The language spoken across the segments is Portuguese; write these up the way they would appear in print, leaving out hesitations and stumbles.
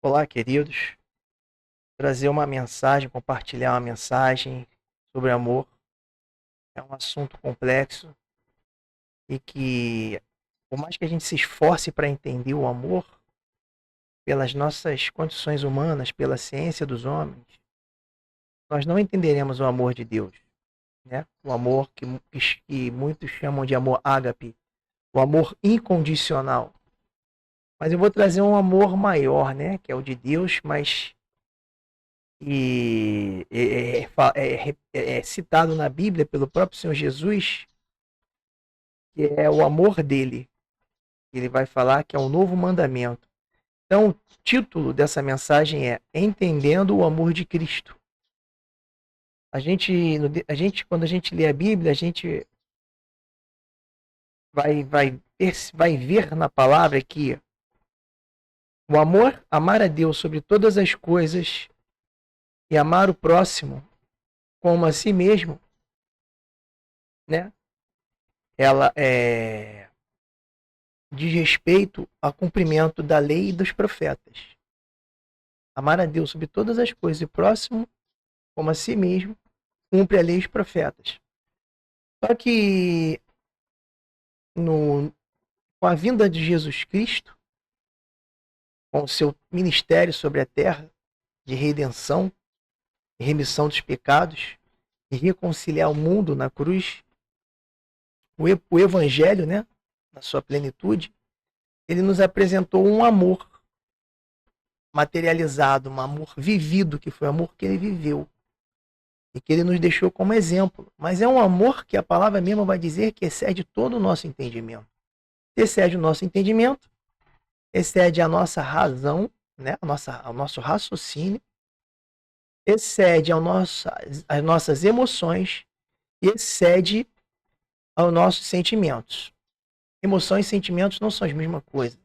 Olá, queridos. Trazer uma mensagem, compartilhar uma mensagem sobre amor. É um assunto complexo e que, por mais que a gente se esforce para entender o amor, pelas nossas condições humanas, pela ciência dos homens, nós não entenderemos o amor de Deus, né? O amor que muitos chamam de amor ágape, o amor incondicional. Mas eu vou trazer um amor maior, né? Que é o de Deus, mas e é citado na Bíblia pelo próprio Senhor Jesus, que é o amor dele. Ele vai falar que é um novo mandamento. Então, o título dessa mensagem é Entendendo o Amor de Cristo. Quando a gente lê a Bíblia, a gente vai ver na palavra que o amor, amar a Deus sobre todas as coisas e amar o próximo como a si mesmo, né? Ela diz respeito ao cumprimento da lei e dos profetas. Amar a Deus sobre todas as coisas e próximo como a si mesmo, cumpre a lei e os profetas. Só que com a vinda de Jesus Cristo, com o seu ministério sobre a terra, de redenção, de remissão dos pecados, e reconciliar o mundo na cruz, o Evangelho, né, na sua plenitude, ele nos apresentou um amor materializado, um amor vivido, que foi o amor que ele viveu e que ele nos deixou como exemplo. Mas é um amor que a palavra mesma vai dizer que excede todo o nosso entendimento. Excede o nosso entendimento, excede a nossa razão, né, ao nosso raciocínio, excede as nossas emoções e excede aos nossos sentimentos. Emoções e sentimentos não são a mesma coisa.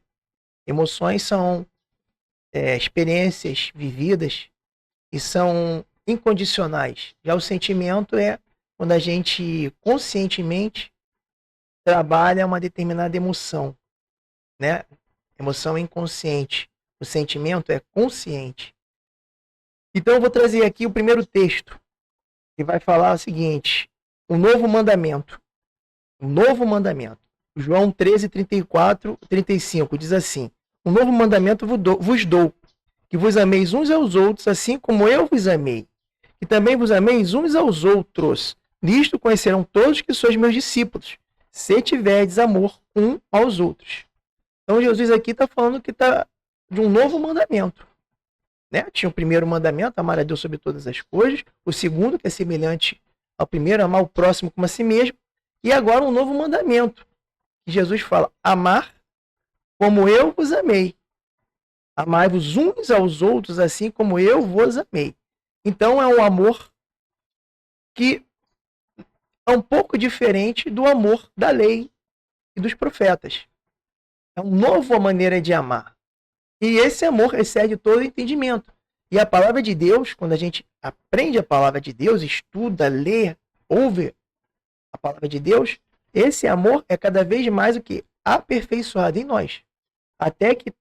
Emoções são experiências vividas e são incondicionais. Já o sentimento é quando a gente conscientemente trabalha uma determinada emoção, né? Emoção é inconsciente. O sentimento é consciente. Então eu vou trazer aqui o primeiro texto, que vai falar o seguinte: um novo mandamento. Um novo mandamento. João 13, 34, 35 diz assim: um novo mandamento vos dou, que vos ameis uns aos outros, assim como eu vos amei. Que também vos ameis uns aos outros. Nisto conhecerão todos que sois meus discípulos, se tiverdes amor um aos outros. Então Jesus aqui está falando que está de um novo mandamento. Né? Tinha o primeiro mandamento, amar a Deus sobre todas as coisas. O segundo, que é semelhante ao primeiro, amar o próximo como a si mesmo. E agora um novo mandamento. Que Jesus fala, amar como eu vos amei. Amai-vos uns aos outros, assim como eu vos amei. Então é um amor que é um pouco diferente do amor da lei e dos profetas. É uma nova maneira de amar. E esse amor excede todo entendimento. E a palavra de Deus, quando a gente aprende a palavra de Deus, estuda, lê, ouve a palavra de Deus, esse amor é cada vez mais o que? Aperfeiçoado em nós. Até que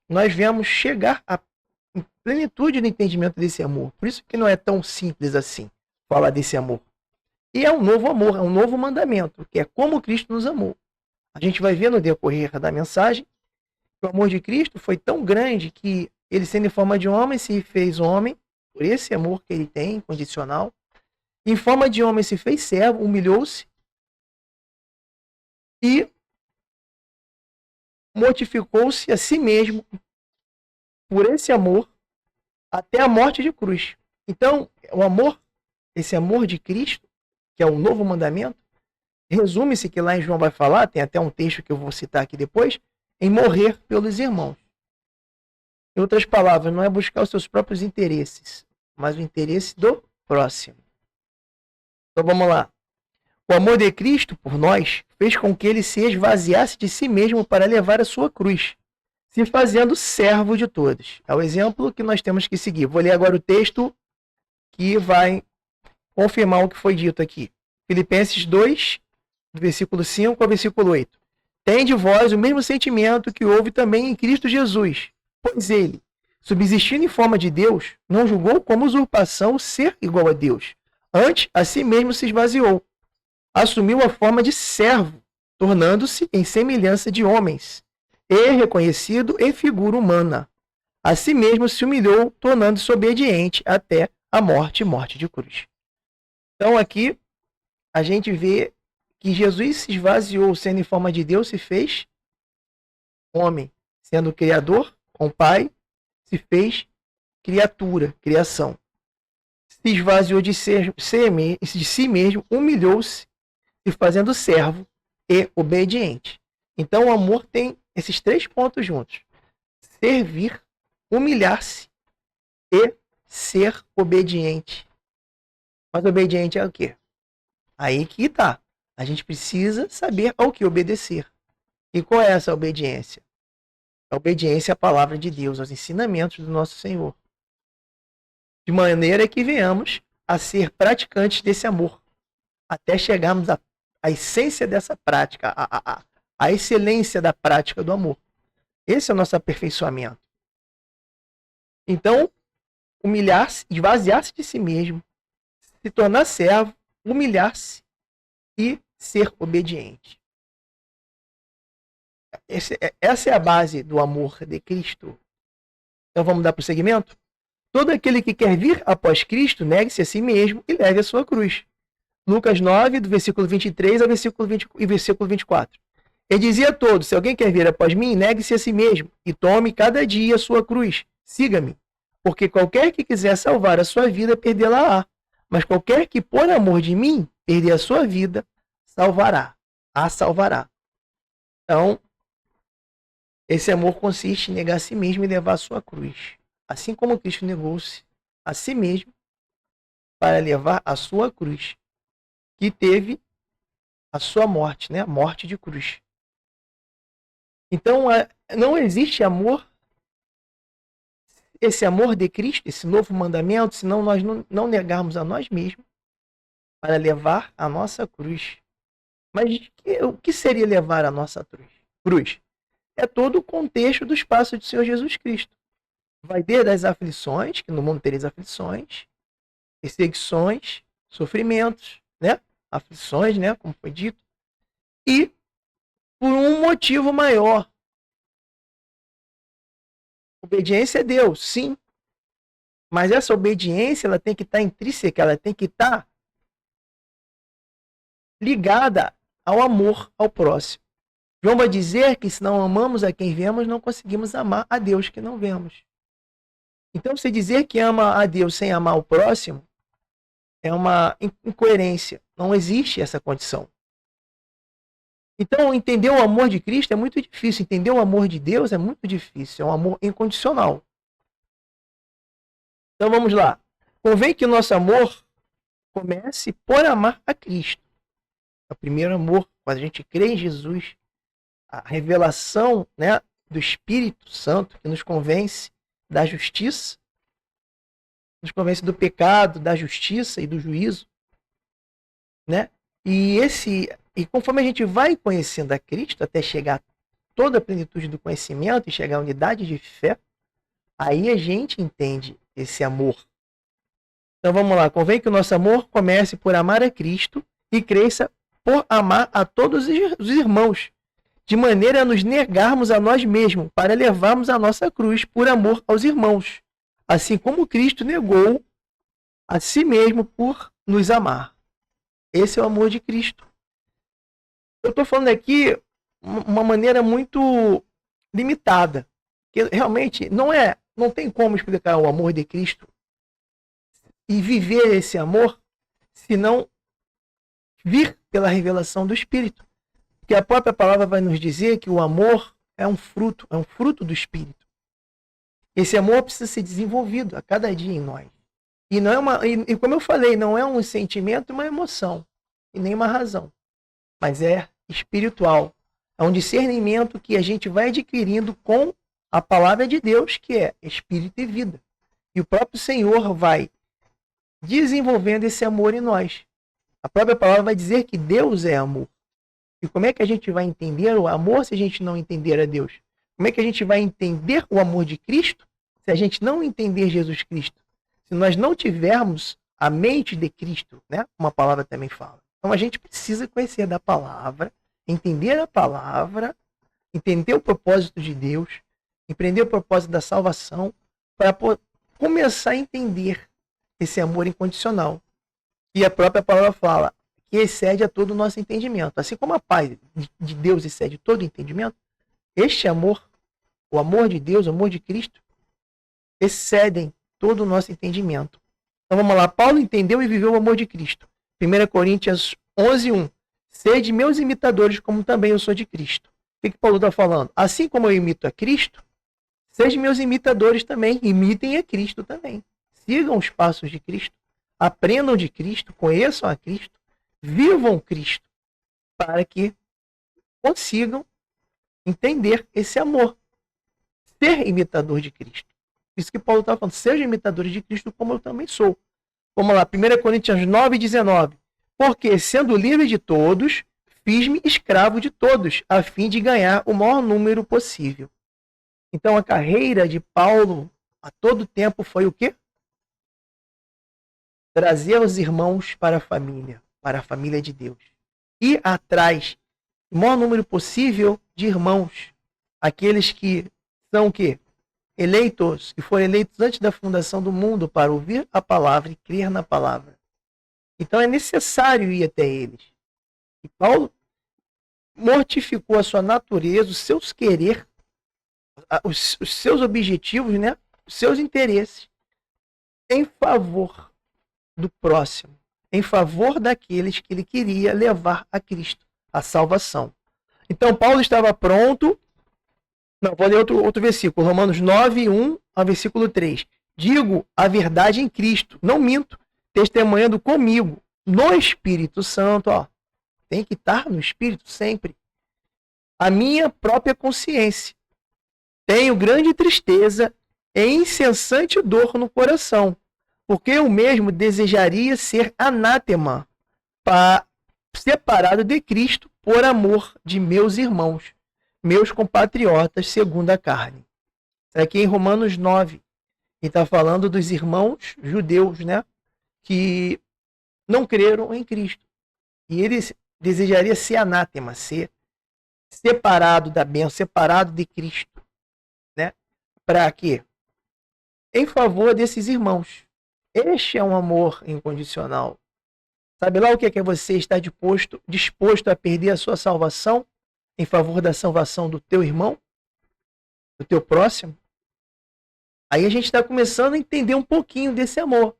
nós venhamos chegar à plenitude do entendimento desse amor. Por isso que não é tão simples assim falar desse amor. E é um novo amor, é um novo mandamento, que é como Cristo nos amou. A gente vai ver no decorrer da mensagem que o amor de Cristo foi tão grande que ele, sendo em forma de homem, se fez homem, por esse amor que ele tem, incondicional. Em forma de homem se fez servo, humilhou-se e mortificou-se a si mesmo por esse amor até a morte de cruz. Então, o amor, esse amor de Cristo, que é o novo mandamento, resume-se que lá em João vai falar, tem até um texto que eu vou citar aqui depois, em morrer pelos irmãos. Em outras palavras, não é buscar os seus próprios interesses, mas o interesse do próximo. Então vamos lá. O amor de Cristo por nós fez com que ele se esvaziasse de si mesmo para levar a sua cruz, se fazendo servo de todos. É o exemplo que nós temos que seguir. Vou ler agora o texto que vai confirmar o que foi dito aqui. Filipenses 2, do versículo 5 ao versículo 8. Tende vós o mesmo sentimento que houve também em Cristo Jesus, pois ele, subsistindo em forma de Deus, não julgou como usurpação ser igual a Deus. Antes, a si mesmo se esvaziou. Assumiu a forma de servo, tornando-se em semelhança de homens, e reconhecido em figura humana. A si mesmo se humilhou, tornando-se obediente até a morte, morte de cruz. Então aqui a gente vê que Jesus se esvaziou, sendo em forma de Deus, se fez homem, sendo criador com o Pai, se fez criatura, criação. Se esvaziou de si mesmo, humilhou-se, se fazendo servo e obediente. Então o amor tem esses 3 pontos juntos: servir, humilhar-se e ser obediente. Mas obediente é o quê? Aí que tá. A gente precisa saber ao que obedecer. E qual é essa obediência? A obediência à palavra de Deus, aos ensinamentos do nosso Senhor. De maneira que venhamos a ser praticantes desse amor, até chegarmos à essência dessa prática, a excelência da prática do amor. Esse é o nosso aperfeiçoamento. Então, humilhar-se, esvaziar-se de si mesmo, se tornar servo, humilhar-se e ser obediente. Essa é a base do amor de Cristo. Então vamos dar prosseguimento? Todo aquele que quer vir após Cristo, negue-se a si mesmo e leve a sua cruz. Lucas 9, do versículo 23 ao versículo 24. Ele dizia a todos: se alguém quer vir após mim, negue-se a si mesmo e tome cada dia a sua cruz. Siga-me, porque qualquer que quiser salvar a sua vida, perdê-la-á. Mas qualquer que, por amor de mim, perder a sua vida, a salvará. Então, esse amor consiste em negar a si mesmo e levar a sua cruz. Assim como Cristo negou-se a si mesmo para levar a sua cruz, que teve a sua morte, né? A morte de cruz. Então, não existe amor, esse amor de Cristo, esse novo mandamento, se nós não negarmos a nós mesmos para levar a nossa cruz. Mas o que seria levar a nossa cruz? É todo o contexto do espaço do Senhor Jesus Cristo. Vai desde as aflições, que no mundo tereis aflições, perseguições, sofrimentos, né? Aflições, né? Como foi dito. E por um motivo maior. Obediência a Deus, sim. Mas essa obediência, ela tem que estar intrínseca, ela tem que estar ligada ao amor ao próximo. João vai dizer que se não amamos a quem vemos, não conseguimos amar a Deus que não vemos. Então, você dizer que ama a Deus sem amar o próximo é uma incoerência. Não existe essa condição. Então, entender o amor de Cristo é muito difícil. Entender o amor de Deus é muito difícil. É um amor incondicional. Então, vamos lá. Convém que o nosso amor comece por amar a Cristo. O primeiro amor, quando a gente crê em Jesus, a revelação, né, do Espírito Santo que nos convence da justiça, nos convence do pecado, da justiça e do juízo, né? E conforme a gente vai conhecendo a Cristo até chegar a toda a plenitude do conhecimento e chegar à unidade de fé, aí a gente entende esse amor. Então vamos lá, convém que o nosso amor comece por amar a Cristo e cresça por amar a todos os irmãos, de maneira a nos negarmos a nós mesmos, para levarmos a nossa cruz por amor aos irmãos, assim como Cristo negou a si mesmo por nos amar. Esse é o amor de Cristo. Eu estou falando aqui uma maneira muito limitada, que realmente não tem como explicar o amor de Cristo e viver esse amor se não vir pela revelação do Espírito. Porque a própria palavra vai nos dizer que o amor é um fruto do Espírito. Esse amor precisa ser desenvolvido a cada dia em nós. E não é e como eu falei, não é um sentimento, uma emoção e nem uma razão, mas é espiritual. É um discernimento que a gente vai adquirindo com a palavra de Deus, que é espírito e vida. E o próprio Senhor vai desenvolvendo esse amor em nós. A própria palavra vai dizer que Deus é amor. E como é que a gente vai entender o amor se a gente não entender a Deus? Como é que a gente vai entender o amor de Cristo se a gente não entender Jesus Cristo, se nós não tivermos a mente de Cristo, né? Uma palavra também fala. Então a gente precisa conhecer da palavra, entender a palavra, entender o propósito de Deus, entender o propósito da salvação, para começar a entender esse amor incondicional. E a própria palavra fala que excede a todo o nosso entendimento. Assim como a paz de Deus excede todo o entendimento, este amor, o amor de Deus, o amor de Cristo, excedem todo o nosso entendimento. Então vamos lá, Paulo entendeu e viveu o amor de Cristo. 1 Coríntios 11:1. Sede meus imitadores, como também eu sou de Cristo. O que Paulo está falando? Assim como eu imito a Cristo, sejam meus imitadores também, imitem a Cristo também. Sigam os passos de Cristo, aprendam de Cristo, conheçam a Cristo, vivam Cristo, para que consigam entender esse amor. Ser imitador de Cristo. Isso que Paulo está falando, sejam imitadores de Cristo como eu também sou. Vamos lá, 1 Coríntios 9:19. Porque, sendo livre de todos, fiz-me escravo de todos, a fim de ganhar o maior número possível. Então, a carreira de Paulo, a todo tempo, foi o quê? Trazer os irmãos para a família de Deus. Ir atrás do maior número possível de irmãos. Aqueles que são o quê? Eleitos, e foram eleitos antes da fundação do mundo para ouvir a palavra e crer na palavra. Então é necessário ir até eles. E Paulo mortificou a sua natureza, os seus querer, os seus objetivos, né? Os seus interesses, em favor do próximo, em favor daqueles que ele queria levar a Cristo, a salvação. Então Paulo estava pronto. Não, vou ler outro versículo, Romanos 9:1 ao versículo 3. Digo a verdade em Cristo, não minto, testemunhando comigo, no Espírito Santo, ó. Tem que estar no Espírito sempre. A minha própria consciência. Tenho grande tristeza e incessante dor no coração, porque eu mesmo desejaria ser anátema, separado de Cristo por amor de meus irmãos, meus compatriotas segundo a carne. Aqui em Romanos 9, ele está falando dos irmãos judeus, né? Que não creram em Cristo. E ele desejaria ser anátema, ser separado da bênção, separado de Cristo. Né? Para quê? Em favor desses irmãos. Este é um amor incondicional. Sabe lá o que é você estar disposto a perder a sua salvação em favor da salvação do teu irmão, do teu próximo? Aí a gente está começando a entender um pouquinho desse amor.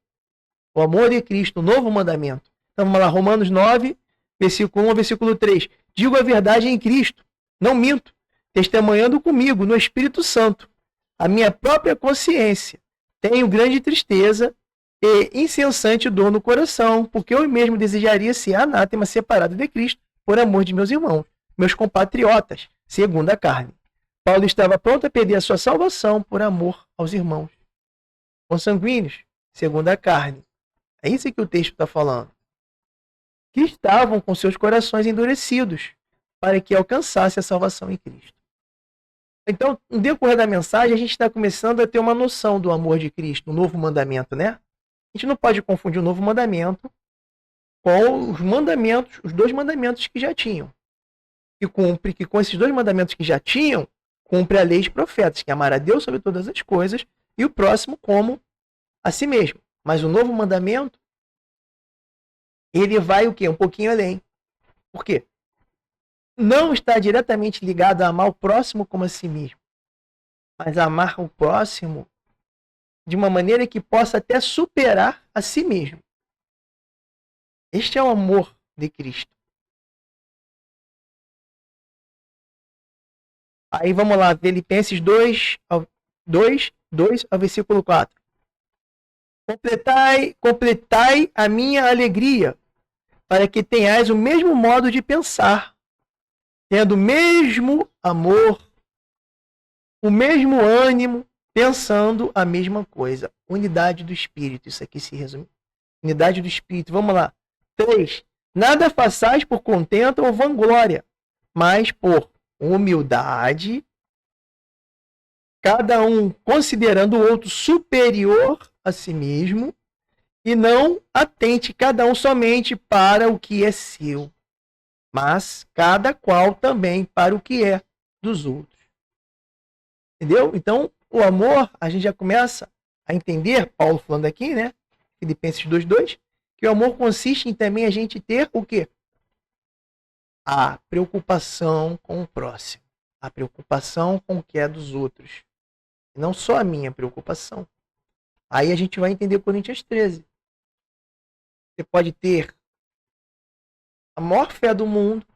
O amor de Cristo, o novo mandamento. Então vamos lá, Romanos 9, versículo 1 ao versículo 3. Digo a verdade em Cristo, não minto, testemunhando comigo no Espírito Santo, a minha própria consciência. Tenho grande tristeza e incessante dor no coração, porque eu mesmo desejaria ser anátema, separado de Cristo, por amor de meus irmãos, meus compatriotas, segundo a carne. Paulo estava pronto a perder a sua salvação por amor aos irmãos consanguíneos, segundo a carne. É isso que o texto está falando. Que estavam com seus corações endurecidos, para que alcançasse a salvação em Cristo. Então, no decorrer da mensagem, a gente está começando a ter uma noção do amor de Cristo, o novo mandamento, né? A gente não pode confundir o novo mandamento com os mandamentos, os dois mandamentos que já tinham. Que com esses dois mandamentos que já tinham, cumpre a lei dos profetas, que é amar a Deus sobre todas as coisas e o próximo como a si mesmo. Mas o novo mandamento, ele vai o quê? Um pouquinho além. Por quê? Não está diretamente ligado a amar o próximo como a si mesmo, mas a amar o próximo de uma maneira que possa até superar a si mesmo. Este é o amor de Cristo. Aí vamos lá, Filipenses 2 ao versículo 4. Completai a minha alegria, para que tenhais o mesmo modo de pensar, tendo o mesmo amor, o mesmo ânimo, pensando a mesma coisa. Unidade do Espírito, isso aqui se resume. Unidade do Espírito, vamos lá. 3. Nada façais por contento ou vanglória, mas por humildade, cada um considerando o outro superior a si mesmo, e não atente cada um somente para o que é seu, mas cada qual também para o que é dos outros. Entendeu? Então, o amor, a gente já começa a entender, Paulo falando aqui, né? Filipenses 2:2, que o amor consiste em também a gente ter o quê? A preocupação com o próximo, a preocupação com o que é dos outros, não só a minha preocupação. Aí a gente vai entender Coríntios 13. Você pode ter a maior fé do mundo,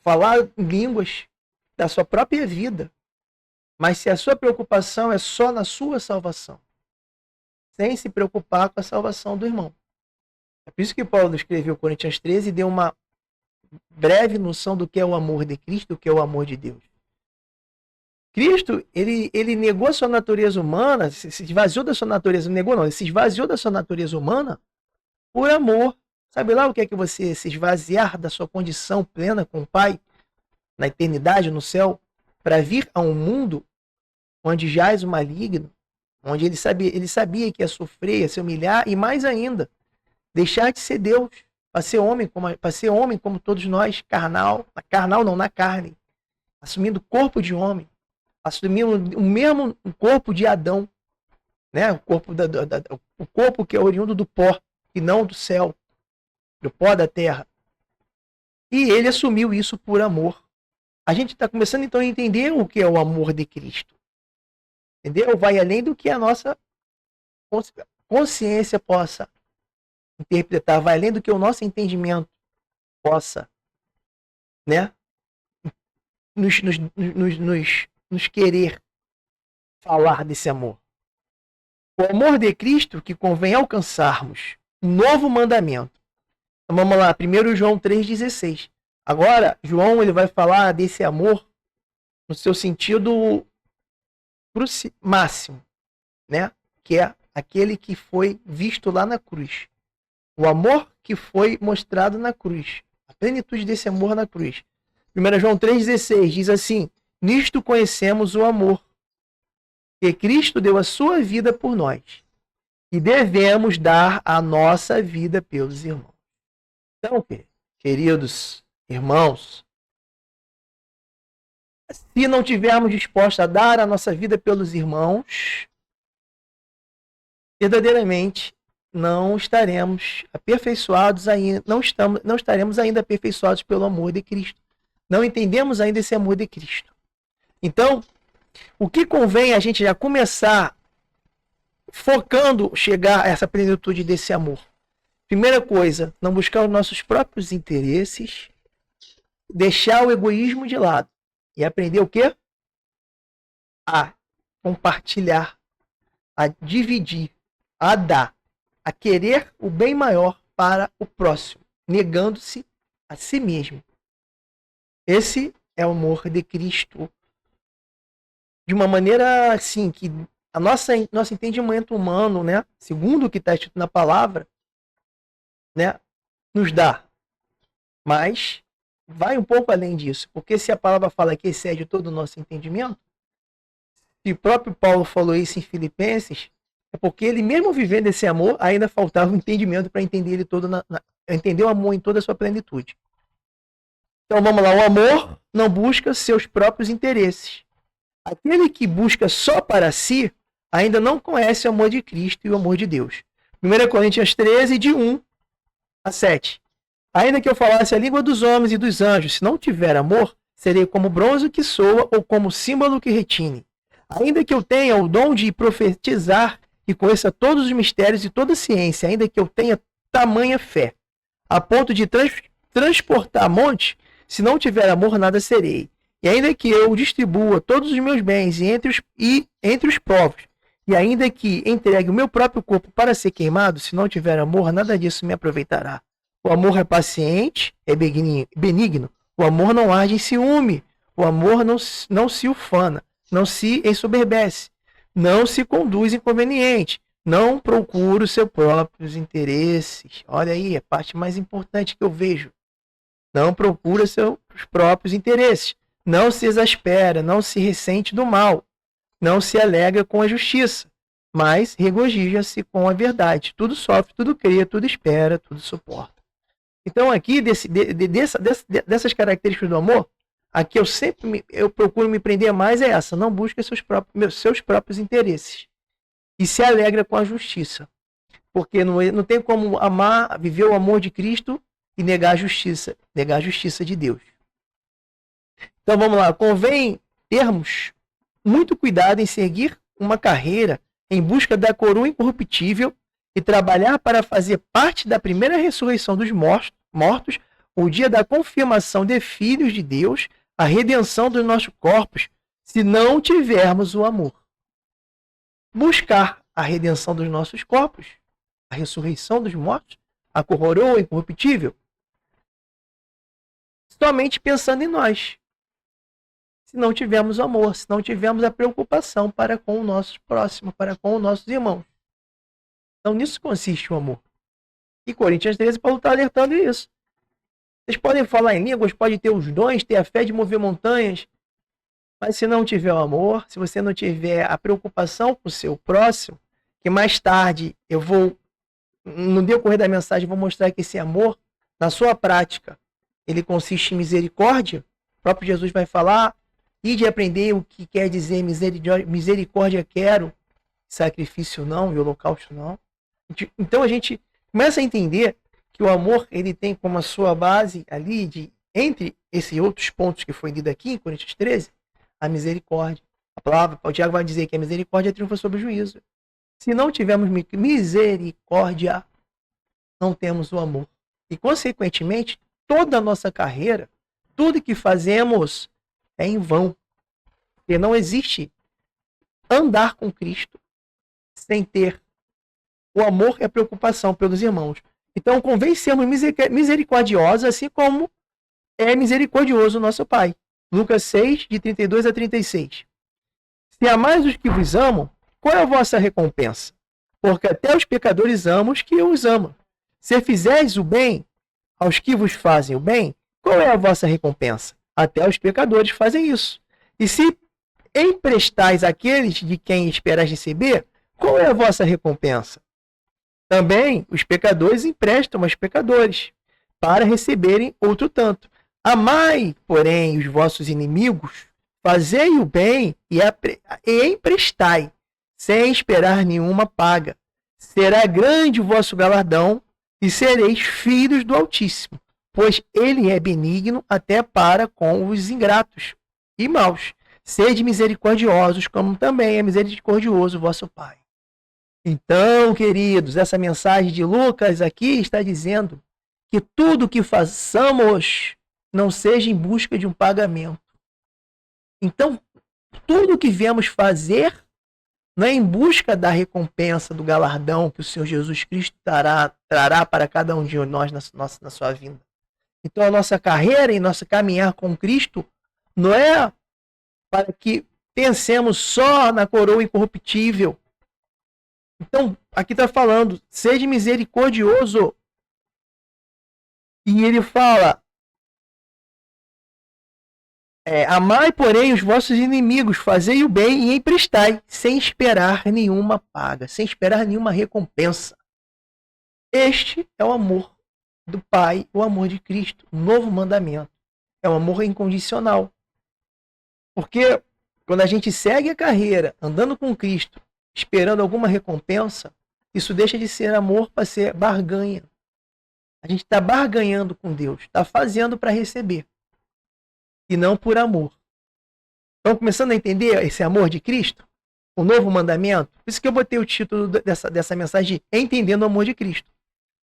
falar línguas da sua própria vida, mas se a sua preocupação é só na sua salvação, sem se preocupar com a salvação do irmão. É por isso que Paulo escreveu Coríntios 13 e deu uma breve noção do que é o amor de Cristo, do que é o amor de Deus. Cristo, ele negou a sua natureza humana, se esvaziou da sua natureza, negou não, ele se esvaziou da sua natureza humana por amor. Sabe lá o que é que você se esvaziar da sua condição plena com o Pai, na eternidade, no céu, para vir a um mundo onde jaz o maligno, onde ele sabia que ia sofrer, ia se humilhar, e mais ainda, deixar de ser Deus, para ser homem como todos nós, carnal não, na carne, assumindo o corpo de homem, assumindo o mesmo corpo de Adão, né? O corpo que é oriundo do pó, e não do céu, do pó da terra. E ele assumiu isso por amor. A gente está começando então a entender o que é o amor de Cristo. Entendeu? Vai além do que a nossa consciência possa interpretar, vai além do que o nosso entendimento possa, né? Nos querer falar desse amor. O amor de Cristo que convém alcançarmos um novo mandamento. Então vamos lá, 1 João 3,16. Agora, João ele vai falar desse amor no seu sentido máximo, né? Que é aquele que foi visto lá na cruz. O amor que foi mostrado na cruz. A plenitude desse amor na cruz. 1 João 3,16 diz assim: nisto conhecemos o amor, que Cristo deu a sua vida por nós, e devemos dar a nossa vida pelos irmãos. Então, queridos irmãos, se não tivermos dispostos a dar a nossa vida pelos irmãos, verdadeiramente não estaremos aperfeiçoados ainda, não estaremos ainda aperfeiçoados pelo amor de Cristo. Não entendemos ainda esse amor de Cristo. Então, o que convém a gente já começar focando chegar a essa plenitude desse amor? Primeira coisa, não buscar os nossos próprios interesses, deixar o egoísmo de lado e aprender o quê? A compartilhar, a dividir, a dar, a querer o bem maior para o próximo, negando-se a si mesmo. Esse é o amor de Cristo. De uma maneira assim, que nosso entendimento humano, né, segundo o que está escrito na palavra, né, nos dá. Mas vai um pouco além disso, porque se a palavra fala que excede todo o nosso entendimento, e o próprio Paulo falou isso em Filipenses, é porque ele mesmo vivendo esse amor, ainda faltava um entendimento para entender ele todo, entender o amor em toda a sua plenitude. Então vamos lá, o amor não busca seus próprios interesses. Aquele que busca só para si, ainda não conhece o amor de Cristo e o amor de Deus. 1 Coríntios 13, de 1-7. Ainda que eu falasse a língua dos homens e dos anjos, se não tiver amor, serei como bronze que soa ou como símbolo que retine. Ainda que eu tenha o dom de profetizar e conheça todos os mistérios e toda a ciência, ainda que eu tenha tamanha fé, a ponto de transportar montes, se não tiver amor, nada serei. E ainda que eu distribua todos os meus bens entre os povos, e ainda que entregue o meu próprio corpo para ser queimado, se não tiver amor, nada disso me aproveitará. O amor é paciente, é benigno. O amor não arde em ciúme. O amor não se ufana, não se ensoberbece, não se conduz inconveniente, não procura os seus próprios interesses. Olha aí, a parte mais importante que eu vejo. Não procura seus próprios interesses. Não se exaspera, não se ressente do mal. não se alegra com a justiça, mas regozija-se com a verdade. Tudo sofre, tudo crê, tudo espera, tudo suporta. Então, aqui, dessas características do amor, aqui eu procuro me prender mais é essa: não busca seus próprios interesses e se alegra com a justiça. Porque não tem como amar, viver o amor de Cristo e negar a justiça de Deus. Então vamos lá, convém termos muito cuidado em seguir uma carreira em busca da coroa incorruptível e trabalhar para fazer parte da primeira ressurreição dos mortos, o dia da confirmação de filhos de Deus, a redenção dos nossos corpos, se não tivermos o amor. Buscar a redenção dos nossos corpos, a ressurreição dos mortos, a coroa incorruptível, somente pensando em nós. Se não tivermos amor, se não tivermos a preocupação para com o nosso próximo, para com os nossos irmãos. Então, nisso consiste o amor. E Coríntios 13, Paulo está alertando isso. Vocês podem falar em línguas, podem ter os dons, ter a fé de mover montanhas, mas se não tiver o amor, se você não tiver a preocupação com o seu próximo, que mais tarde eu vou, no decorrer da mensagem, vou mostrar que esse amor, na sua prática, ele consiste em misericórdia. O próprio Jesus vai falar, e de aprender o que quer dizer misericórdia quero, sacrifício não e holocausto não. Então a gente começa a entender que o amor ele tem como a sua base ali, entre esses outros pontos que foi lido aqui em Coríntios 13, a misericórdia. O Tiago vai dizer que a misericórdia triunfa sobre o juízo. Se não tivermos misericórdia, não temos o amor. E, consequentemente, toda a nossa carreira, tudo que fazemos é em vão. Porque não existe andar com Cristo sem ter o amor e a preocupação pelos irmãos. Então, convém sermos misericordiosos, assim como é misericordioso o nosso Pai. Lucas 6, de 32 a 36. Se amais os que vos amam, qual é a vossa recompensa? Porque até os pecadores amam os que os amam. Se fizeres o bem aos que vos fazem o bem, qual é a vossa recompensa? Até os pecadores fazem isso. E se emprestais àqueles de quem esperais receber, qual é a vossa recompensa? Também os pecadores emprestam aos pecadores, para receberem outro tanto. Amai, porém, os vossos inimigos, fazei o bem e emprestai, sem esperar nenhuma paga. Será grande o vosso galardão, e sereis filhos do Altíssimo, pois ele é benigno até para com os ingratos e maus. Sede misericordiosos, como também é misericordioso o vosso Pai. Então, queridos, essa mensagem de Lucas aqui está dizendo que tudo que façamos não seja em busca de um pagamento. Então, tudo que viemos fazer não é em busca da recompensa, do galardão que o Senhor Jesus Cristo trará para cada um de nós na sua vinda. Então, a nossa carreira e nosso caminhar com Cristo não é para que pensemos só na coroa incorruptível. Então, aqui está falando, seja misericordioso. E ele fala, amai, porém, os vossos inimigos, fazei o bem e emprestai, sem esperar nenhuma paga, sem esperar nenhuma recompensa. Este é o amor do Pai, o amor de Cristo, o novo mandamento. É um amor incondicional. Porque quando a gente segue a carreira, andando com Cristo, esperando alguma recompensa, isso deixa de ser amor para ser barganha. A gente está barganhando com Deus, está fazendo para receber, e não por amor. Estão começando a entender esse amor de Cristo? O novo mandamento? Por isso que eu botei o título dessa mensagem de Entendendo o Amor de Cristo.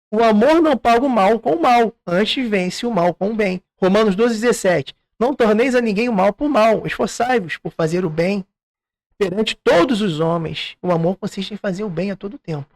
O amor não paga o mal com o mal, antes vence o mal com o bem. Romanos 12:17. Não torneis a ninguém o mal por mal, esforçai-vos por fazer o bem perante todos os homens. O amor consiste em fazer o bem a todo tempo.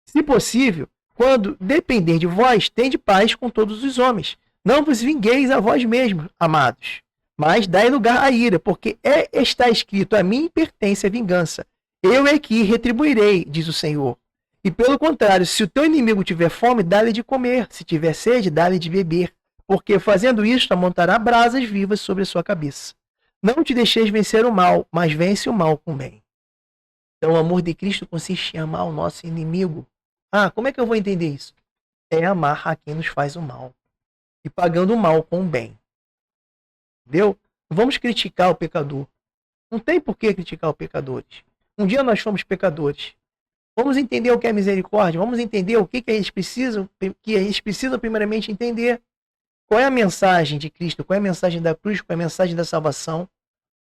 Se possível, quando depender de vós, tende paz com todos os homens. Não vos vingueis a vós mesmos, amados, mas dai lugar à ira, porque está escrito, a mim pertence a vingança. Eu é que retribuirei, diz o Senhor. E pelo contrário, se o teu inimigo tiver fome, dá-lhe de comer. Se tiver sede, dá-lhe de beber. Porque fazendo isto, amontará brasas vivas sobre a sua cabeça. Não te deixeis vencer o mal, mas vence o mal com o bem. Então, o amor de Cristo consiste em amar o nosso inimigo. Ah, como é que eu vou entender isso? É amar a quem nos faz o mal. E pagando o mal com o bem. Entendeu? Não vamos criticar o pecador. Não tem por que criticar os pecadores. Um dia nós fomos pecadores. Vamos entender o que é misericórdia. Vamos entender o que eles precisam, primeiramente entender. Qual é a mensagem de Cristo? Qual é a mensagem da cruz? Qual é a mensagem da salvação?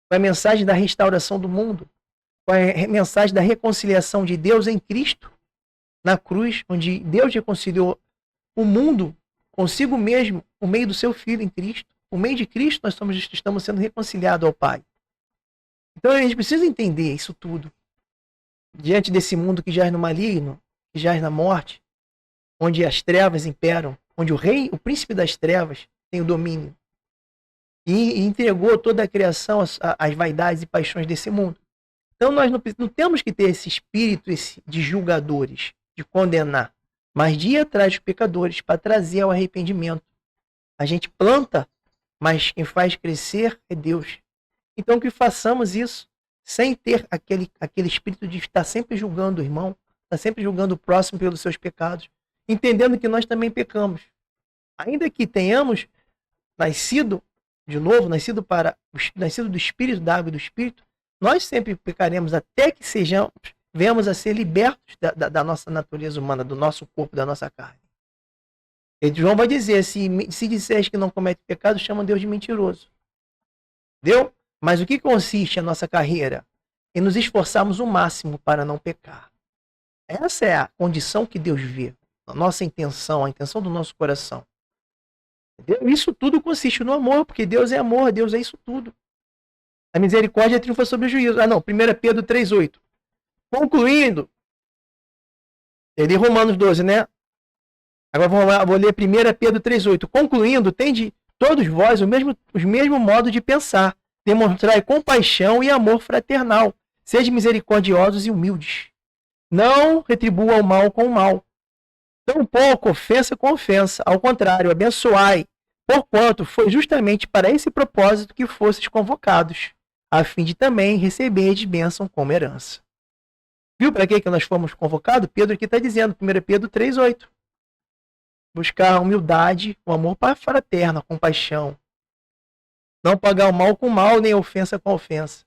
Qual é a mensagem da restauração do mundo? Qual é a mensagem da reconciliação de Deus em Cristo? Na cruz, onde Deus reconciliou o mundo consigo mesmo, por meio do seu Filho em Cristo. Por meio de Cristo, nós estamos sendo reconciliados ao Pai. Então, a gente precisa entender isso tudo. Diante desse mundo que jaz no maligno, que jaz na morte, onde as trevas imperam, onde o príncipe das trevas, tem o domínio. E entregou toda a criação às vaidades e paixões desse mundo. Então, nós não temos que ter esse espírito de julgadores, de condenar, mas de ir atrás dos pecadores para trazer ao arrependimento. A gente planta, mas quem faz crescer é Deus. Então que façamos isso sem ter aquele espírito de estar sempre julgando o irmão, estar sempre julgando o próximo pelos seus pecados, entendendo que nós também pecamos. Ainda que tenhamos nascido de novo, nascido do Espírito, da água e do Espírito, nós sempre pecaremos até que venhamos a ser libertos da nossa natureza humana, do nosso corpo, da nossa carne. E João vai dizer, se disseres que não comete pecado, chama Deus de mentiroso. Entendeu? Mas o que consiste a nossa carreira? Em nos esforçarmos o máximo para não pecar. Essa é a condição que Deus vê. A nossa intenção, a intenção do nosso coração. Entendeu? Isso tudo consiste no amor, porque Deus é amor, Deus é isso tudo. A misericórdia triunfa sobre o juízo. 1 Pedro 3,8. Concluindo, eu li Romanos 12, né? Agora vou ler 1 Pedro 3,8. Concluindo, tende todos vós o mesmo modo de pensar. Demonstrai compaixão e amor fraternal. Sede misericordiosos e humildes. Não retribua o mal com o mal. Tampouco ofensa com ofensa. Ao contrário, abençoai. Porquanto foi justamente para esse propósito que fostes convocados, a fim de também receberdes bênção como herança. Viu para que nós fomos convocados? Pedro aqui está dizendo, 1 Pedro 3,8. Buscar a humildade, o amor fraterno, a compaixão. Não pagar o mal com o mal, nem a ofensa com a ofensa.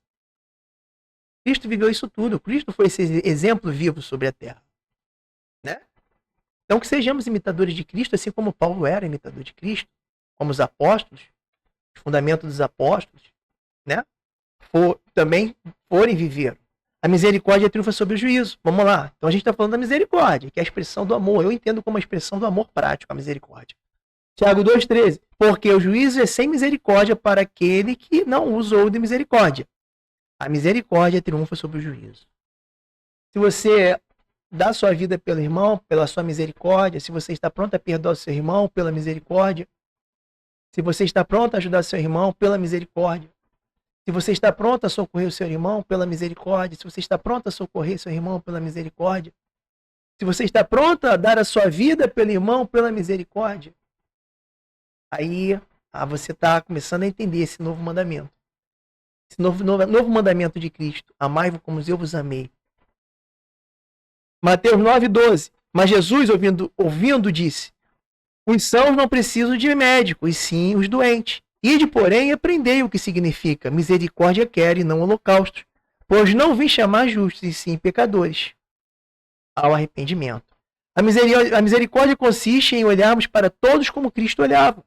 Cristo viveu isso tudo. Cristo foi esse exemplo vivo sobre a terra. Né? Então que sejamos imitadores de Cristo, assim como Paulo era imitador de Cristo, como os apóstolos, os fundamentos dos apóstolos, né? Também foram e viveram. A misericórdia triunfa sobre o juízo. Vamos lá. Então a gente está falando da misericórdia, que é a expressão do amor. Eu entendo como a expressão do amor prático, a misericórdia. Tiago 2,13. Porque o juízo é sem misericórdia para aquele que não usou de misericórdia. A misericórdia triunfa sobre o juízo. Se você dá sua vida pelo irmão, pela sua misericórdia, se você está pronto a perdoar o seu irmão pela misericórdia, se você está pronto a ajudar seu irmão pela misericórdia, se você está pronto a socorrer o seu irmão pela misericórdia, se você está pronto a socorrer seu irmão pela misericórdia, se você está pronto a dar a sua vida pelo irmão pela misericórdia, aí você está começando a entender esse novo mandamento. Esse novo mandamento de Cristo. Amai-vos como eu vos amei. Mateus 9,12. Mas Jesus, ouvindo, disse: os sãos não precisam de médico, e sim os doentes. Ide, porém, e aprendei o que significa misericórdia quer e não holocausto, pois não vim chamar justos, e sim pecadores ao arrependimento. A misericórdia consiste em olharmos para todos como Cristo olhava.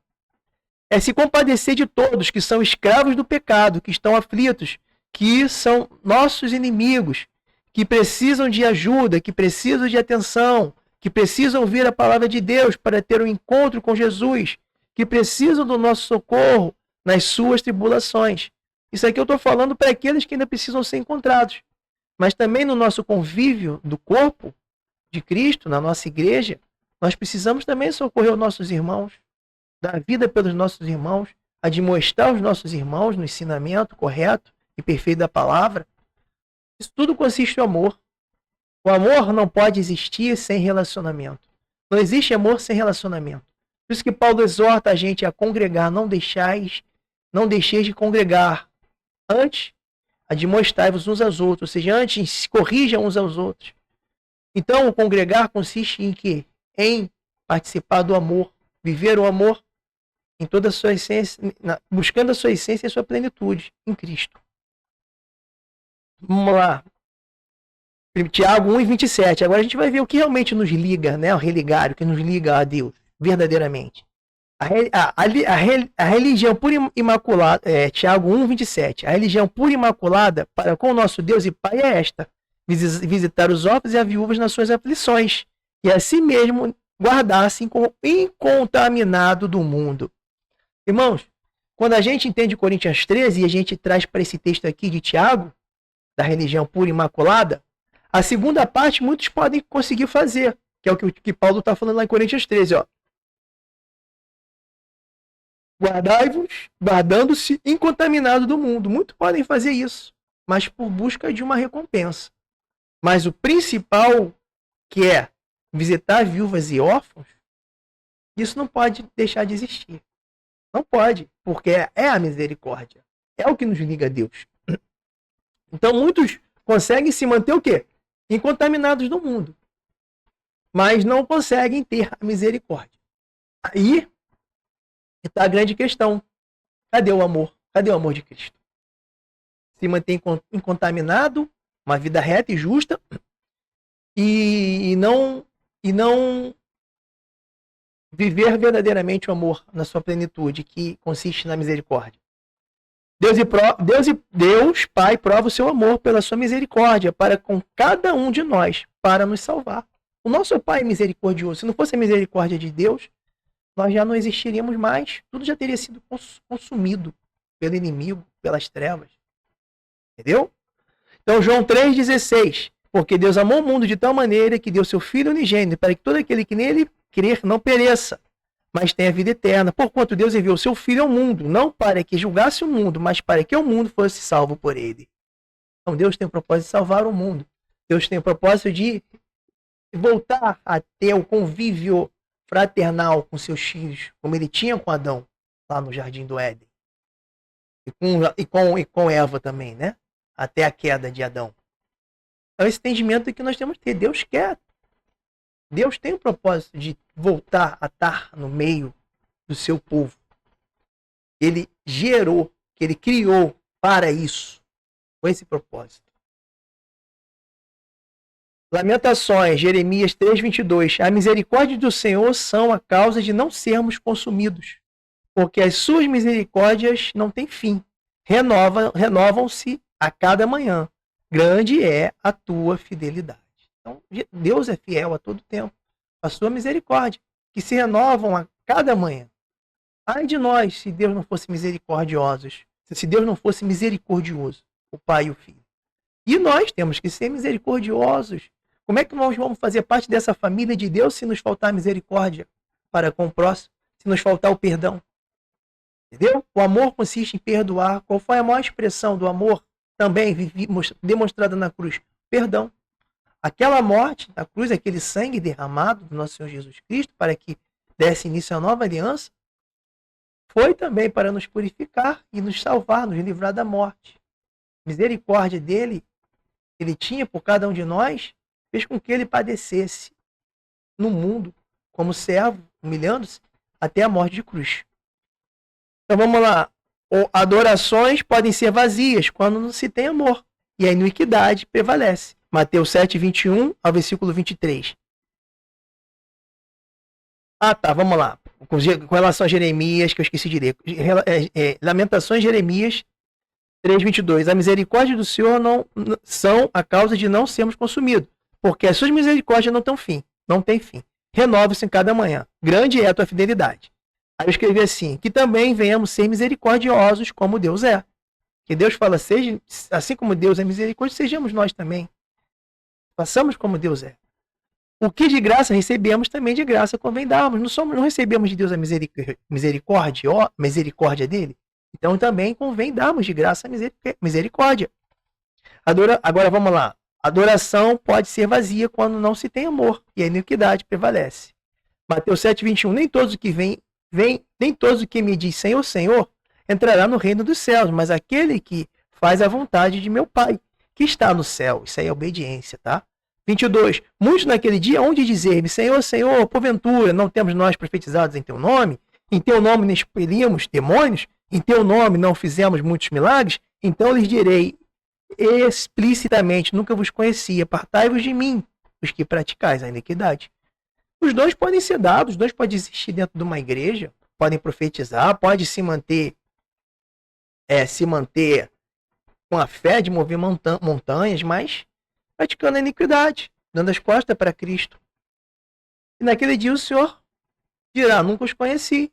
É se compadecer de todos que são escravos do pecado, que estão aflitos, que são nossos inimigos, que precisam de ajuda, que precisam de atenção, que precisam ouvir a palavra de Deus para ter um encontro com Jesus, que precisam do nosso socorro nas suas tribulações. Isso aqui eu estou falando para aqueles que ainda precisam ser encontrados. Mas também no nosso convívio do corpo de Cristo, na nossa igreja, nós precisamos também socorrer os nossos irmãos, dar vida pelos nossos irmãos, admoestar os nossos irmãos no ensinamento correto e perfeito da palavra. Isso tudo consiste no amor. O amor não pode existir sem relacionamento. Não existe amor sem relacionamento. Por isso que Paulo exorta a gente a congregar, não deixeis de congregar. Antes, admoestai-vos uns aos outros, ou seja, antes se corrijam uns aos outros. Então, o congregar consiste em quê? Em participar do amor, viver o amor em toda a sua essência, buscando a sua essência e a sua plenitude em Cristo. Vamos lá. Tiago 1:27. Agora a gente vai ver o que realmente nos liga, né? O religar, o que nos liga a Deus, verdadeiramente. A religião pura e imaculada, Tiago 1:27. A religião pura e imaculada para com o nosso Deus e Pai é esta: visitar os órfãos e as viúvas nas suas aflições, e assim mesmo guardar-se incontaminado do mundo. Irmãos, quando a gente entende Coríntios 13 e a gente traz para esse texto aqui de Tiago, da religião pura e imaculada, a segunda parte muitos podem conseguir fazer, que é o que Paulo está falando lá em Coríntios 13, ó. Guardai-vos, guardando-se incontaminado do mundo. Muitos podem fazer isso, mas por busca de uma recompensa. Mas o principal, que é visitar viúvas e órfãos, isso não pode deixar de existir. Não pode, porque é a misericórdia. É o que nos liga a Deus. Então muitos conseguem se manter o quê? Incontaminados do mundo. Mas não conseguem ter a misericórdia. Aí está a grande questão. Cadê o amor? Cadê o amor de Cristo? Se mantém incontaminado, uma vida reta e justa, e não viver verdadeiramente o amor na sua plenitude, que consiste na misericórdia. Deus, Pai, prova o seu amor pela sua misericórdia para com cada um de nós, para nos salvar. O nosso Pai é misericordioso. Se não fosse a misericórdia de Deus, nós já não existiríamos mais. Tudo já teria sido consumido pelo inimigo, pelas trevas. Entendeu? Então, João 3,16. Porque Deus amou o mundo de tal maneira que deu seu Filho unigênito, para que todo aquele que nele crer não pereça, mas tenha vida eterna. Porquanto Deus enviou seu Filho ao mundo, não para que julgasse o mundo, mas para que o mundo fosse salvo por ele. Então, Deus tem o propósito de salvar o mundo. Deus tem o propósito de voltar a ter o convívio fraternal com seus filhos, como ele tinha com Adão, lá no Jardim do Éden. E com Eva também, né? Até a queda de Adão. Então, esse entendimento que nós temos que ter. Deus quer. Deus tem o propósito de voltar a estar no meio do seu povo. Ele gerou, que ele criou para isso, com esse propósito. Lamentações, Jeremias 3:22. A misericórdia do Senhor são a causa de não sermos consumidos, porque as suas misericórdias não têm fim. Renovam-se a cada manhã. Grande é a tua fidelidade. Então, Deus é fiel a todo tempo. A sua misericórdia, que se renovam a cada manhã. Ai de nós, se Deus não fosse misericordioso, se Deus não fosse misericordioso, o Pai e o Filho. E nós temos que ser misericordiosos. Como é que nós vamos fazer parte dessa família de Deus se nos faltar misericórdia para com o próximo, se nos faltar o perdão? Entendeu? O amor consiste em perdoar. Qual foi a maior expressão do amor? Também demonstrada na cruz. Perdão. Aquela morte na cruz, aquele sangue derramado do nosso Senhor Jesus Cristo para que desse início à nova aliança, foi também para nos purificar e nos salvar, nos livrar da morte. A misericórdia dele, ele tinha por cada um de nós, fez com que ele padecesse no mundo como servo, humilhando-se até a morte de cruz. Então vamos lá. Adorações podem ser vazias quando não se tem amor, e a iniquidade prevalece. Mateus 7:21 ao versículo 23. Tá, vamos lá. Com relação a Jeremias, que eu esqueci de ler. Lamentações, Jeremias 3:22. A misericórdia do Senhor não são a causa de não sermos consumidos, porque as suas misericórdias não têm fim. Não tem fim. Renova-se em cada manhã. Grande é a tua fidelidade. Aí eu escrevi assim, que também venhamos ser misericordiosos como Deus é. Que Deus fala, seja, assim como Deus é misericórdia, sejamos nós também. Passamos como Deus é. O que de graça recebemos, também de graça convém darmos. Não recebemos de Deus a misericórdia dele? Então também convém darmos de graça a misericórdia. Agora vamos lá. Adoração pode ser vazia quando não se tem amor, e a iniquidade prevalece. Mateus 7:21. Nem todos os que me diz Senhor, Senhor, entrará no reino dos céus, mas aquele que faz a vontade de meu Pai, que está no céu. Isso aí é obediência, tá? 22. Muitos naquele dia hão de dizer-me, Senhor, Senhor, porventura, não temos nós profetizados em teu nome? Em teu nome não expelimos demônios? Em teu nome não fizemos muitos milagres? Então lhes direi explicitamente, nunca vos conheci, apartai-vos de mim, os que praticais a iniquidade. Os dons podem ser dados, os dons podem existir dentro de uma igreja, podem profetizar, pode se manter com a fé de mover montanhas, mas praticando a iniquidade, dando as costas para Cristo. E naquele dia o Senhor dirá, nunca os conheci.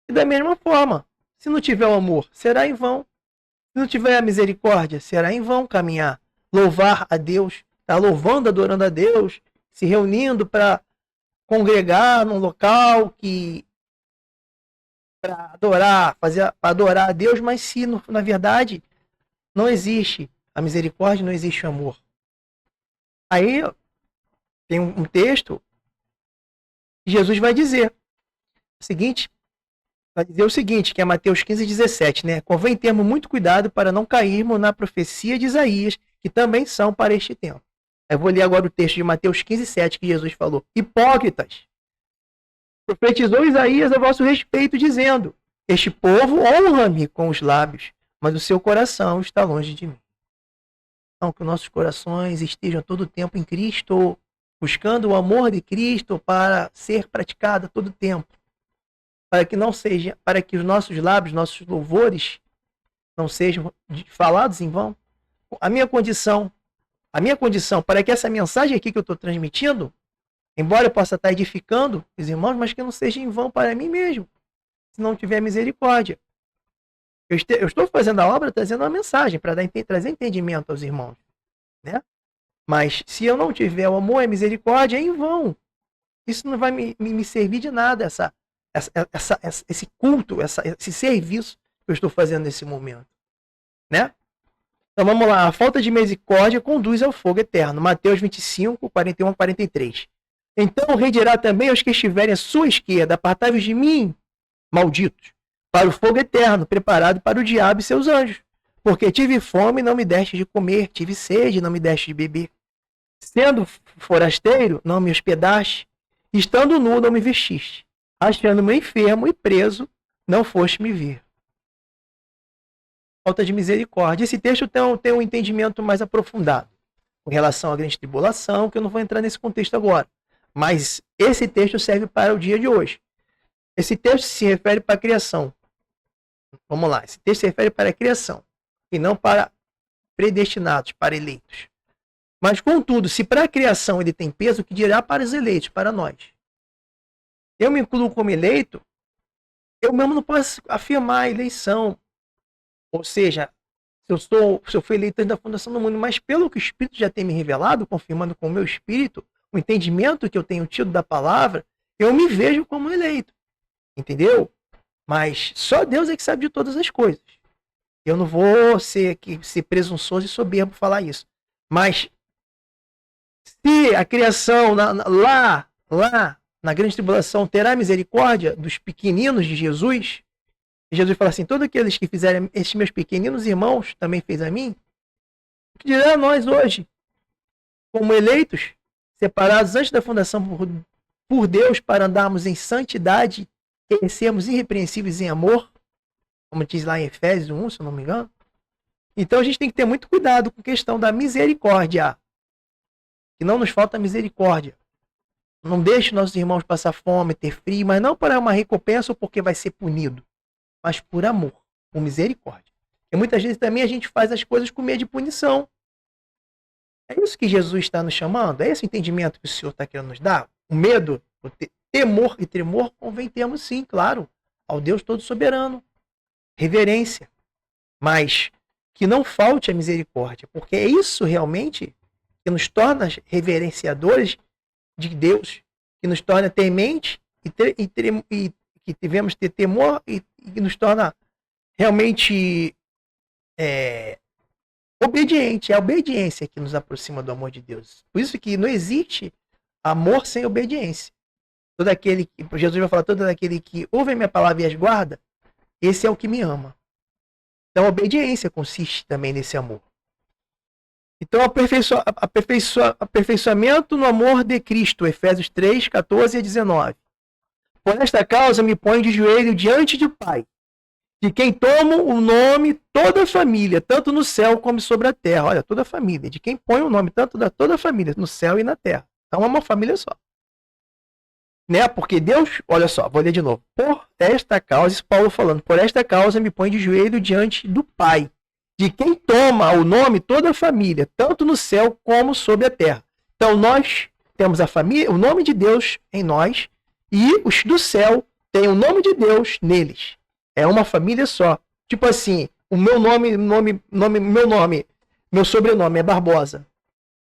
E da mesma forma, se não tiver o amor, será em vão. Se não tiver a misericórdia, será em vão caminhar, louvar a Deus, estar louvando, adorando a Deus, se reunindo para congregar num local para adorar a Deus, mas se na verdade não existe a misericórdia, não existe o amor. Aí tem um texto que Jesus vai dizer o seguinte, que é Mateus 15:17, né? Convém termos muito cuidado para não cairmos na profecia de Isaías, que também são para este tempo. Eu vou ler agora o texto de Mateus 15:7 que Jesus falou. Hipócritas, profetizou Isaías a vosso respeito, dizendo, este povo honra-me com os lábios, mas o seu coração está longe de mim. Então, que nossos corações estejam todo o tempo em Cristo, buscando o amor de Cristo para ser praticado todo o tempo. Para que os nossos lábios, nossos louvores, não sejam falados em vão. A minha condição para que essa mensagem aqui que eu estou transmitindo, embora eu possa estar edificando os irmãos, mas que não seja em vão para mim mesmo, se não tiver misericórdia. Eu estou fazendo a obra, trazendo uma mensagem para trazer entendimento aos irmãos, né? Mas se eu não tiver o amor e a misericórdia, é em vão. Isso não vai me servir de nada, esse culto, esse serviço que eu estou fazendo nesse momento, né? Então vamos lá. A falta de misericórdia conduz ao fogo eterno. Mateus 25, 41 a 43. Então o rei dirá também aos que estiverem à sua esquerda, apartai-vos de mim, malditos, para o fogo eterno, preparado para o diabo e seus anjos. Porque tive fome e não me deste de comer, tive sede e não me deste de beber. Sendo forasteiro, não me hospedaste, estando nu, não me vestiste. Achando-me enfermo e preso, não foste me ver. Falta de misericórdia. Esse texto tem um entendimento mais aprofundado com relação à grande tribulação, que eu não vou entrar nesse contexto agora. Mas esse texto serve para o dia de hoje. Esse texto se refere para a criação. Vamos lá. Esse texto se refere para a criação e não para predestinados, para eleitos. Mas, contudo, se para a criação ele tem peso, o que dirá para os eleitos, para nós? Eu me incluo como eleito, eu mesmo não posso afirmar a eleição. Ou seja, se eu fui eleito da fundação do mundo, mas pelo que o Espírito já tem me revelado, confirmando com o meu Espírito, o entendimento que eu tenho tido da palavra, eu me vejo como eleito. Entendeu? Mas só Deus é que sabe de todas as coisas. Eu não vou ser presunçoso e soberbo falar isso. Mas se a criação lá na grande tribulação terá misericórdia dos pequeninos de Jesus, e Jesus fala assim, todos aqueles que fizerem estes meus pequeninos irmãos também fez a mim, o que dirá a nós hoje, como eleitos, separados antes da fundação por Deus para andarmos em santidade, e sermos irrepreensíveis em amor, como diz lá em Efésios 1, se eu não me engano. Então a gente tem que ter muito cuidado com a questão da misericórdia, que não nos falta misericórdia. Não deixe nossos irmãos passar fome, ter frio, mas não para uma recompensa ou porque vai ser punido, mas por amor, por misericórdia. E muitas vezes também a gente faz as coisas com medo de punição. É isso que Jesus está nos chamando? É esse o entendimento que o Senhor está querendo nos dar? O medo, o temor e tremor convém termos sim, claro, ao Deus todo soberano. Reverência. Mas que não falte a misericórdia, porque é isso realmente que nos torna reverenciadores de Deus, que nos torna temente e que devemos ter temor e que nos torna realmente obediente. É a obediência que nos aproxima do amor de Deus. Por isso que não existe amor sem obediência. Todo aquele que, Jesus vai falar, todo aquele que ouve a minha palavra e as guarda, esse é o que me ama. Então, a obediência consiste também nesse amor. Então, aperfeiçoamento no amor de Cristo, Efésios 3, 14 a 19. Por esta causa me ponho de joelho diante do Pai, de quem tomo o nome toda a família, tanto no céu como sobre a terra. Olha, toda a família, de quem põe o nome tanto da toda a família, no céu e na terra. Então é uma família só. Né? Porque Deus, olha só, vou ler de novo. Por esta causa, isso Paulo falando, por esta causa me põe de joelho diante do Pai, de quem toma o nome toda a família, tanto no céu como sobre a terra. Então nós temos a família, o nome de Deus em nós, e os do céu têm o nome de Deus neles. É uma família só. Tipo assim, o meu meu sobrenome é Barbosa.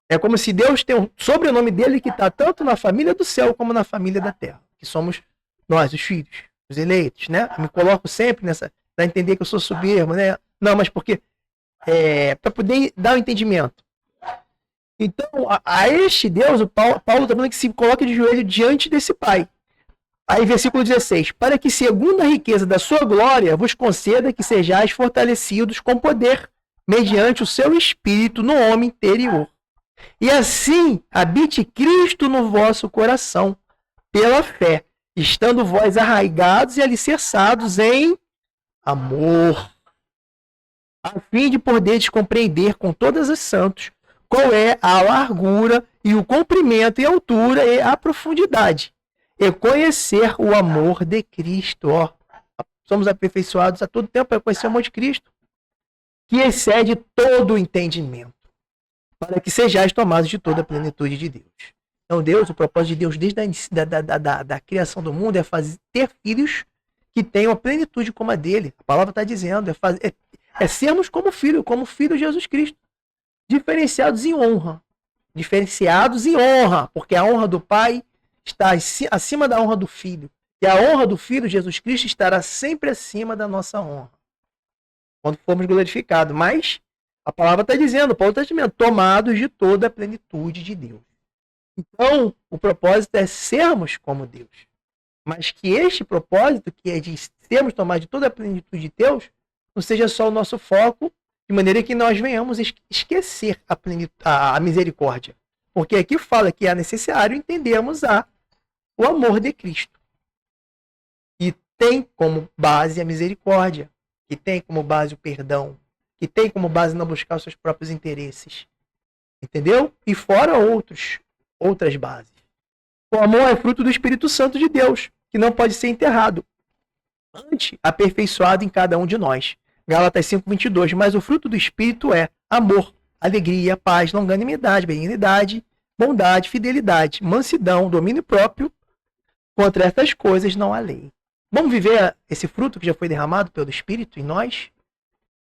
É como se Deus tem um sobrenome dele que está tanto na família do céu como na família da terra. Que somos nós, os filhos, os eleitos, né? Eu me coloco sempre nessa, para entender que eu sou soberbo, né? Não, mas porque para poder dar o entendimento. Então, a este Deus, o Paulo está falando que se coloca de joelho diante desse Pai. Aí, versículo 16. Para que, segundo a riqueza da sua glória, vos conceda que sejais fortalecidos com poder, mediante o seu Espírito no homem interior. E assim habite Cristo no vosso coração, pela fé, estando vós arraigados e alicerçados em amor, a fim de poderes compreender com todas os santos qual é a largura e o comprimento e a altura e a profundidade, e conhecer o amor de Cristo. Ó, somos aperfeiçoados a todo tempo para conhecer o amor de Cristo, que excede todo o entendimento, para que sejais tomados de toda a plenitude de Deus. Então, Deus, o propósito de Deus desde a criação do mundo é ter filhos que tenham a plenitude como a dele. A palavra está dizendo, é sermos como filho de Jesus Cristo. Diferenciados em honra. Diferenciados em honra, porque a honra do Pai está acima da honra do Filho. E a honra do Filho, Jesus Cristo, estará sempre acima da nossa honra, quando formos glorificados. Mas a palavra está dizendo, Paulo está dizendo, tomados de toda a plenitude de Deus. Então, o propósito é sermos como Deus. Mas que este propósito, que é de sermos tomados de toda a plenitude de Deus, não seja só o nosso foco, de maneira que nós venhamos esquecer a misericórdia. Porque aqui fala que é necessário entendermos o amor de Cristo. E tem como base a misericórdia, que tem como base o perdão, que tem como base não buscar os seus próprios interesses. Entendeu? E fora outras bases. O amor é fruto do Espírito Santo de Deus, que não pode ser enterrado. Antes, aperfeiçoado em cada um de nós. Gálatas 5:22. Mas o fruto do Espírito é amor, alegria, paz, longanimidade, benignidade, bondade, fidelidade, mansidão, domínio próprio. Contra estas coisas não há lei. Vamos viver esse fruto que já foi derramado pelo Espírito em nós?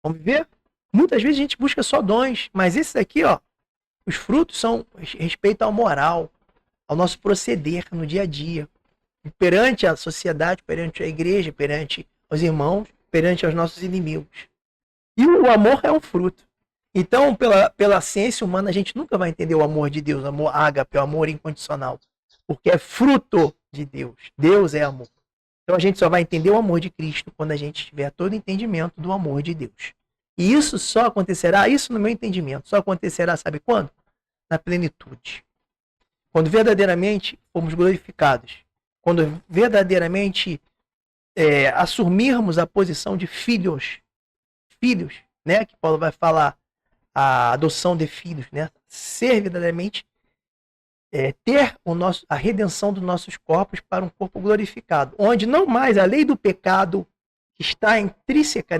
Vamos viver? Muitas vezes a gente busca só dons, mas esses aqui, ó, os frutos são respeito ao moral, ao nosso proceder no dia a dia, perante a sociedade, perante a igreja, perante os irmãos, perante aos nossos inimigos. E o amor é um fruto. Então, pela ciência humana, a gente nunca vai entender o amor de Deus, o amor ágape, o amor incondicional, porque é fruto de Deus. Deus é amor. Então a gente só vai entender o amor de Cristo quando a gente tiver todo o entendimento do amor de Deus. E isso só acontecerá, isso no meu entendimento, só acontecerá, sabe quando? Na plenitude. Quando verdadeiramente fomos glorificados. Quando verdadeiramente assumirmos a posição de filhos, né? Que Paulo vai falar, a adoção de filhos, né? Ser verdadeiramente, ter a redenção dos nossos corpos para um corpo glorificado, onde não mais a lei do pecado que está intrínseca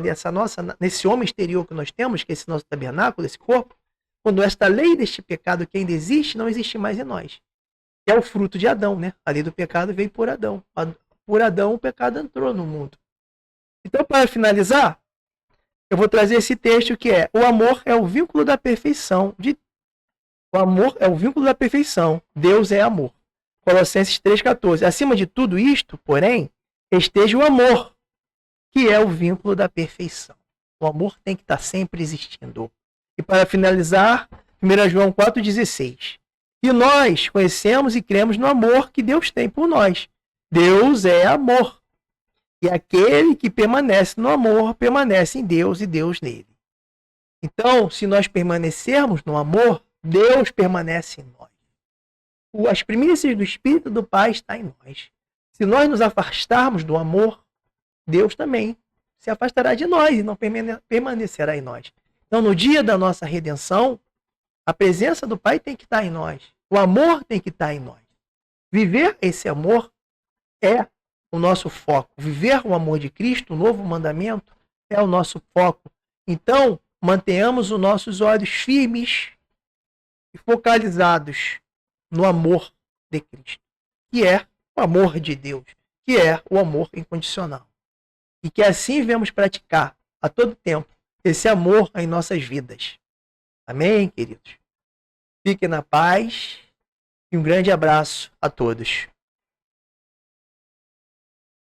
nesse homem exterior que nós temos, que é esse nosso tabernáculo, esse corpo, quando esta lei deste pecado que ainda existe, não existe mais em nós. É o fruto de Adão, né? A lei do pecado veio por Adão. Por Adão o pecado entrou no mundo. Então, para finalizar, eu vou trazer esse texto que é: o amor é o vínculo da perfeição. O amor é o vínculo da perfeição. Deus é amor. Colossenses 3,14. Acima de tudo isto, porém, esteja o amor, que é o vínculo da perfeição. O amor tem que estar sempre existindo. E para finalizar, 1 João 4,16. E nós conhecemos e cremos no amor que Deus tem por nós. Deus é amor. E aquele que permanece no amor, permanece em Deus e Deus nele. Então, se nós permanecermos no amor, Deus permanece em nós. As primícias do Espírito do Pai estão em nós. Se nós nos afastarmos do amor, Deus também se afastará de nós e não permanecerá em nós. Então, no dia da nossa redenção, a presença do Pai tem que estar em nós. O amor tem que estar em nós. Viver esse amor é o nosso foco. Viver o amor de Cristo, o novo mandamento, é o nosso foco. Então, mantenhamos os nossos olhos firmes e focalizados no amor de Cristo, que é o amor de Deus, que é o amor incondicional. E que assim venhamos praticar a todo tempo esse amor em nossas vidas. Amém, queridos? Fiquem na paz e um grande abraço a todos.